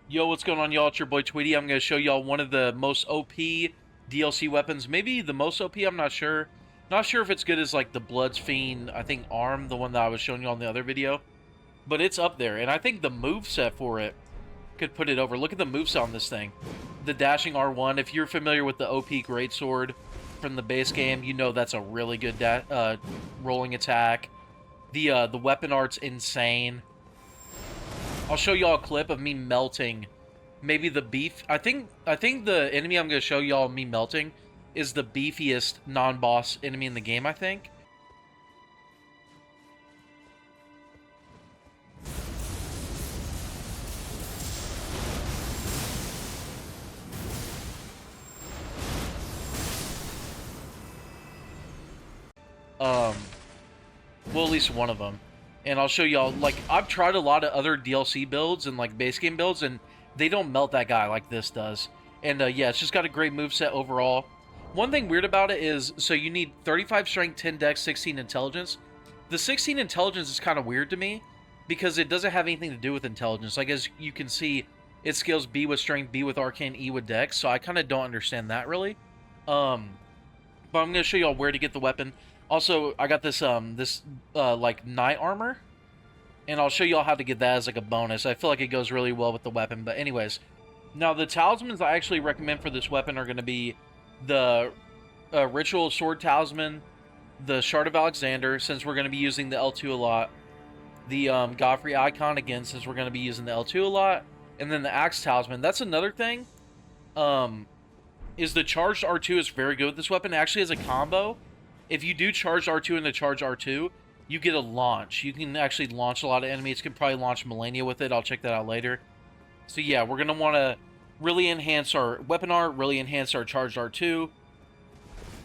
Yo, what's going on, y'all? It's your boy Tweety. I'm going to show y'all one of the most OP DLC weapons. Maybe the most OP, I'm not sure. Not sure if it's good as, like, the Bloodsfiend, I think, arm, the one that I was showing you on the other video. But it's up there, and I think the moveset for it could put it over. Look at the moveset on this thing. The dashing R1, if you're familiar with the OP Greatsword from the base game, you know that's a really good rolling attack. The weapon art's insane. I'll show y'all a clip of me melting maybe the beef. I think the enemy I'm going to show y'all me melting is the beefiest non-boss enemy in the game, I think. Well, at least one of them. And I'll show y'all, like, I've tried a lot of other DLC builds and, like, base game builds, and they don't melt that guy like this does. And, yeah, it's just got a great moveset overall. One thing weird about it is, so you need 35 strength, 10 dex, 16 intelligence. The 16 intelligence is kind of weird to me, because it doesn't have anything to do with intelligence. Like, as you can see, it scales B with strength, B with arcane, E with dex, so I kind of don't understand that, really. But I'm going to show y'all where to get the weapon. Also, I got this, like, knight armor. And I'll show y'all how to get that as, like, a bonus. I feel like it goes really well with the weapon. But anyways, now the talismans I actually recommend for this weapon are going to be the Ritual Sword Talisman, the Shard of Alexander, since we're going to be using the L2 a lot. The Godfrey Icon, again, since we're going to be using the L2 a lot. And then the Axe Talisman. That's another thing. Is the charged R2 is very good with this weapon. It actually has a combo. If you do charged R2 and the charged R2, you get a launch. You can actually launch a lot of enemies. You can probably launch Millennia with it. I'll check that out later. So yeah, we're going to want to really enhance our weapon art, really enhance our charged R2,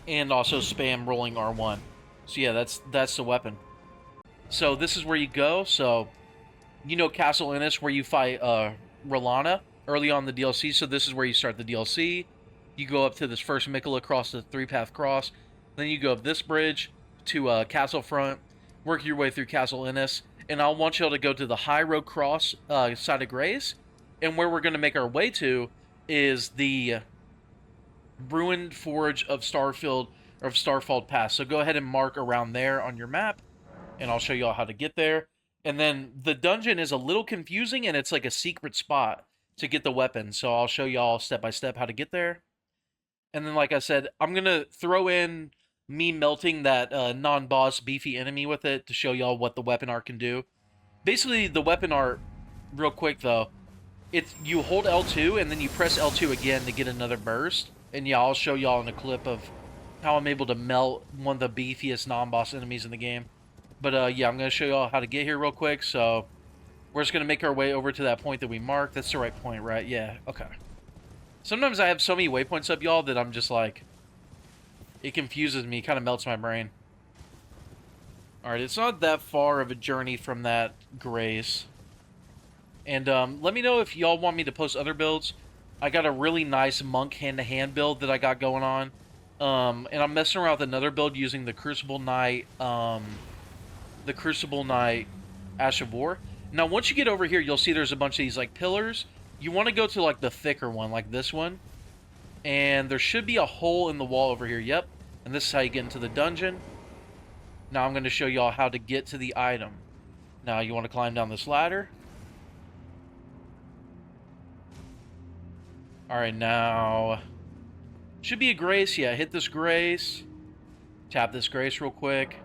and also spam rolling R1. So yeah, that's the weapon. So this is where you go. So, you know Castle Innis, where you fight Rolana early on the DLC. So this is where you start the DLC. You go up to this first Mikkel across the 3-path cross. Then you go up this bridge to Castle Front, work your way through Castle Innis, and I'll want y'all to go to the High Road Cross side of Grace, and where we're going to make our way to is the Ruined Forge of Starfield, or of Starfall Pass. So go ahead and mark around there on your map, and I'll show y'all how to get there. And then the dungeon is a little confusing, and it's like a secret spot to get the weapon, so I'll show y'all step by step how to get there. And then, like I said, I'm going to throw in me melting that non-boss beefy enemy with it to show y'all what the weapon art can do. Basically, the weapon art, real quick though, it's you hold L2 and then you press L2 again to get another burst. And yeah, I'll show y'all in a clip of how I'm able to melt one of the beefiest non-boss enemies in the game. But yeah, I'm going to show y'all how to get here real quick. So we're just going to make our way over to that point that we marked. That's the right point, right? Yeah, okay. Sometimes I have so many waypoints up, y'all, that I'm just like, it confuses me, kind of melts my brain. Alright, it's not that far of a journey from that Grace. And let me know if y'all want me to post other builds. I got a really nice monk hand-to-hand build that I got going on. And I'm messing around with another build using the Crucible Knight, Ash of War. Now, once you get over here, you'll see there's a bunch of these, like, pillars. You want to go to, like, the thicker one, like this one. And there should be a hole in the wall over here. Yep. And this is how you get into the dungeon. Now I'm going to show y'all how to get to the item. Now you want to climb down this ladder. Alright, now... should be a Grace. Yeah, hit this Grace. Tap this Grace real quick.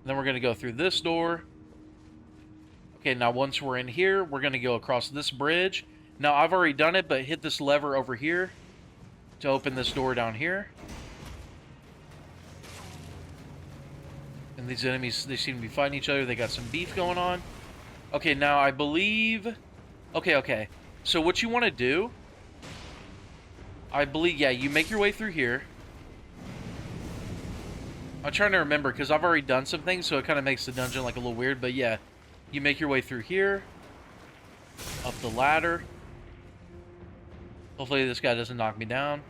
Then we're going to go through this door. Okay, now once we're in here, we're going to go across this bridge. Now, I've already done it, but hit this lever over here to open this door down here. And these enemies, they seem to be fighting each other. They got some beef going on. Okay, now I believe... Okay. So what you want to do... I believe, yeah, you make your way through here. I'm trying to remember, because I've already done some things, so it kind of makes the dungeon, like, a little weird. But yeah, you make your way through here. Up the ladder. Hopefully this guy doesn't knock me down.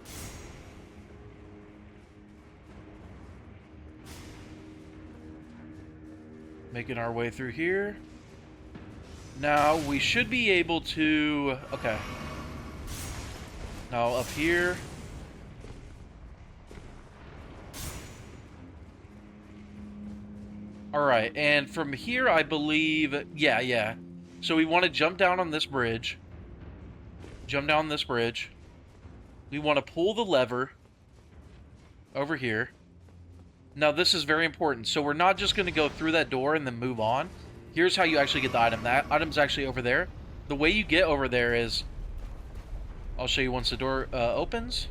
Making our way through here. Now, we should be able to... Okay. Now, up here... Alright, and from here, I believe... Yeah. So we want to jump down on this bridge. Jump down this bridge. We want to pull the lever over here. Now, this is very important. So we're not just going to go through that door and then move on. Here's how you actually get the item. That item's actually over there. The way you get over there is... I'll show you once the door opens.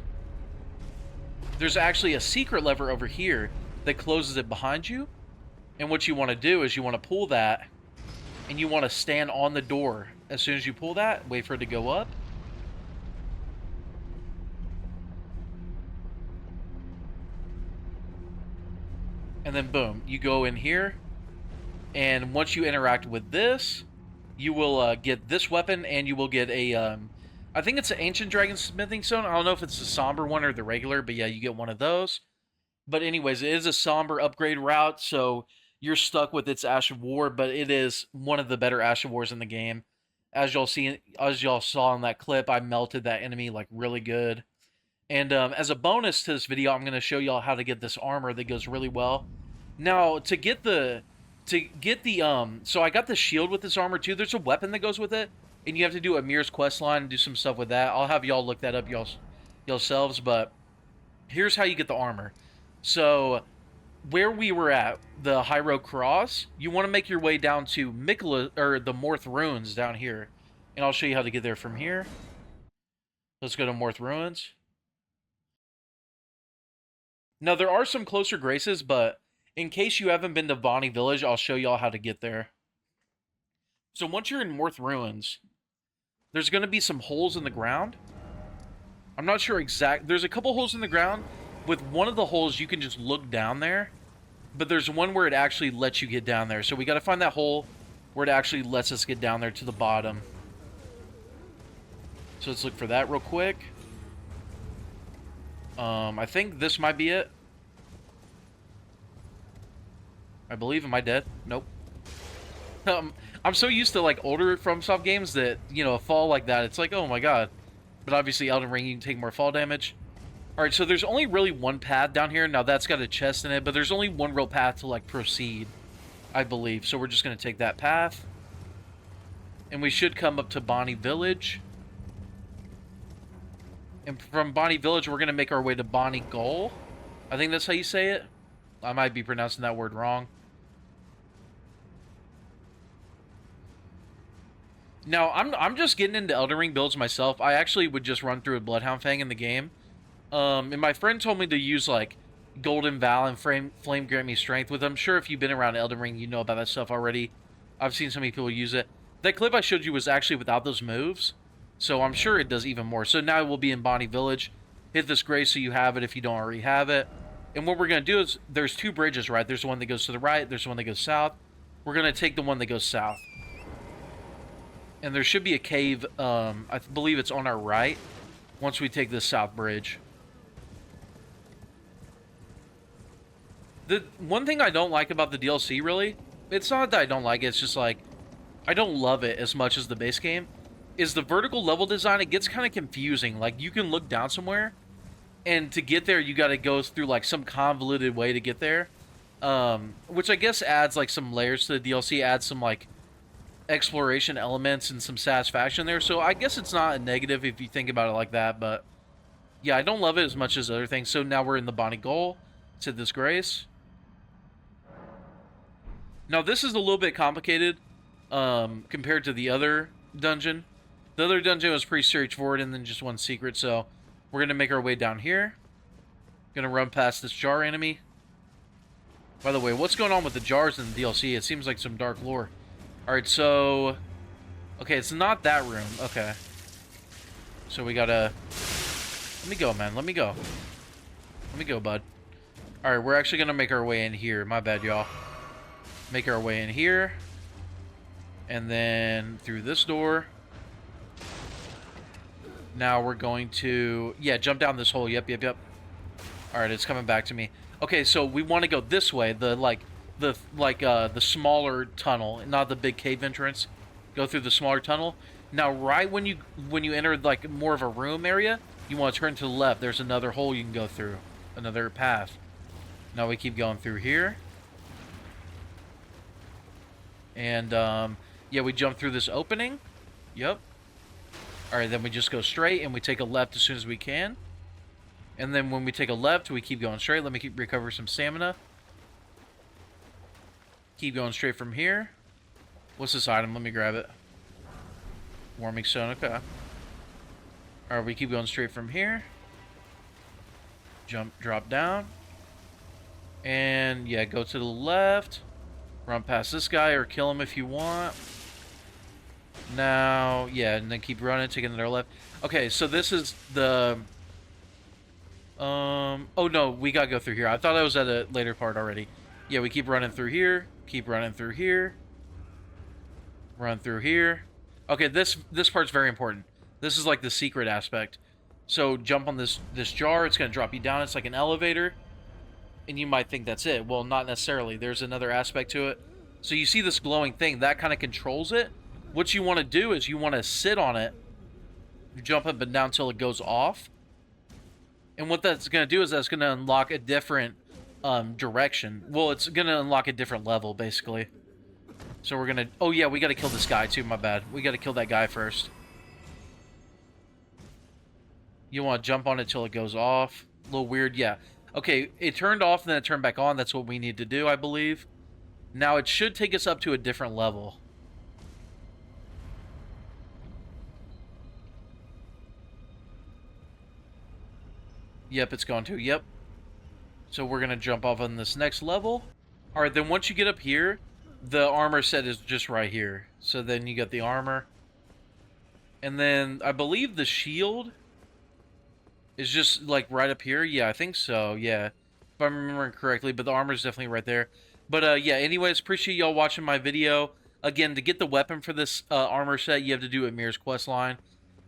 There's actually a secret lever over here that closes it behind you. And what you want to do is you want to pull that, and you want to stand on the door. As soon as you pull that, wait for it to go up. And then boom, you go in here. And once you interact with this, you will get this weapon, and you will get a... I think it's an Ancient Dragon Smithing Stone. I don't know if it's the Somber one or the regular, but yeah, you get one of those. But anyways, it is a Somber upgrade route, so... You're stuck with its Ash of War, but it is one of the better Ash of Wars in the game. As y'all saw in that clip, I melted that enemy like really good. And as a bonus to this video, I'm going to show y'all how to get this armor that goes really well. Now, so I got the shield with this armor too. There's a weapon that goes with it, and you have to do Amir's quest line and do some stuff with that. I'll have y'all look that up yourselves, but here's how you get the armor. So... where we were at, the High Road Cross, you want to make your way down to the Morth Ruins down here. And I'll show you how to get there from here. Let's go to Morth Ruins. Now, there are some closer graces, but in case you haven't been to Bonnie Village, I'll show y'all how to get there. So once you're in Morth Ruins, there's going to be some holes in the ground. I'm not sure there's a couple holes in the ground. With one of the holes, you can just look down there. But there's one where it actually lets you get down there. So we got to find that hole where it actually lets us get down there to the bottom. So let's look for that real quick. I think this might be it. I believe. Am I dead? Nope. I'm so used to like older FromSoft games that, you know, a fall like that, it's like, oh my god. But obviously Elden Ring, you can take more fall damage. Alright, so there's only really one path down here. Now, that's got a chest in it, but there's only one real path to, like, proceed, I believe. So we're just going to take that path. And we should come up to Bonnie Village. And from Bonnie Village, we're going to make our way to Bonnie Gull. I think that's how you say it. I might be pronouncing that word wrong. Now, I'm just getting into Elden Ring builds myself. I actually would just run through a Bloodhound Fang in the game. And my friend told me to use, like, Golden Val and Flame Grant Me Strength, with I'm sure if you've been around Elden Ring, you know about that stuff already. I've seen so many people use it. That clip I showed you was actually without those moves, so I'm sure it does even more. So now we'll be in Bonnie Village. Hit this grace so you have it if you don't already have it. And what we're going to do is, there's two bridges, right? There's one that goes to the right, there's one that goes south. We're going to take the one that goes south. And there should be a cave, I believe it's on our right, once we take this south bridge. The one thing I don't like about the DLC, really, it's not that I don't like it, it's just like, I don't love it as much as the base game, is the vertical level design. It gets kind of confusing. Like, you can look down somewhere, and to get there, you got to go through, like, some convoluted way to get there. Which I guess adds, like, some layers to the DLC, adds some, like, exploration elements and some satisfaction there. So I guess it's not a negative if you think about it like that, but yeah, I don't love it as much as other things. So now we're in the Bonnie Gull. To this grace. Now, this is a little bit complicated compared to the other dungeon. The other dungeon was pretty straightforward and then just one secret, so we're going to make our way down here. Going to run past this jar enemy. By the way, what's going on with the jars in the DLC? It seems like some dark lore. Alright, so... okay, it's not that room. Okay. So we gotta... let me go, man. Let me go. Let me go, bud. Alright, we're actually going to make our way in here. My bad, y'all. Make our way in here. And then through this door. Now we're going to... yeah, jump down this hole. Yep. Alright, it's coming back to me. Okay, so we want to go this way. The smaller tunnel, not the big cave entrance. Go through the smaller tunnel. Now, right when you enter like more of a room area, you want to turn to the left. There's another hole you can go through, another path. Now we keep going through here, and yeah, we jump through this opening. Yep. All right, then we just go straight and we take a left as soon as we can. And then when we take a left, we keep going straight. Let me recover some stamina. Keep going straight from here. What's this item? Let me grab it. Warming stone, okay. Alright, we keep going straight from here. Drop down. And, yeah, go to the left. Run past this guy or kill him if you want. Now, yeah, and then keep running, take another left. Okay, so this is the... oh no, we gotta go through here. I thought I was at a later part already. Yeah, we keep running through here. Keep running through here. Run through here. Okay, this part's very important. This is like the secret aspect. So jump on this jar. It's gonna drop you down. It's like an elevator. And you might think that's it. Well, not necessarily. There's another aspect to it. So you see this glowing thing. That kind of controls it. What you want to do is you want to sit on it. Jump up and down until it goes off. And what that's going to do is that's going to unlock a different direction. Well, it's going to unlock a different level, basically. So we're going to... Oh, yeah, we got to kill this guy, too. My bad. We got to kill that guy first. You want to jump on it till it goes off. A little weird, yeah. Okay, it turned off and then it turned back on. That's what we need to do, I believe. Now, it should take us up to a different level. Yep, it's going to. Yep. So we're going to jump off on this next level. Alright, then once you get up here, the armor set is just right here. So then you got the armor. And then I believe the shield is just like right up here. Yeah, I think so. Yeah. If I'm remembering correctly, but the armor is definitely right there. But yeah, anyways, appreciate y'all watching my video. Again, to get the weapon for this armor set, you have to do it Mirror's questline.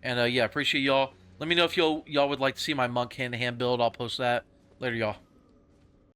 And yeah, appreciate y'all. Let me know if y'all would like to see my monk hand-to-hand build. I'll post that. Later, y'all.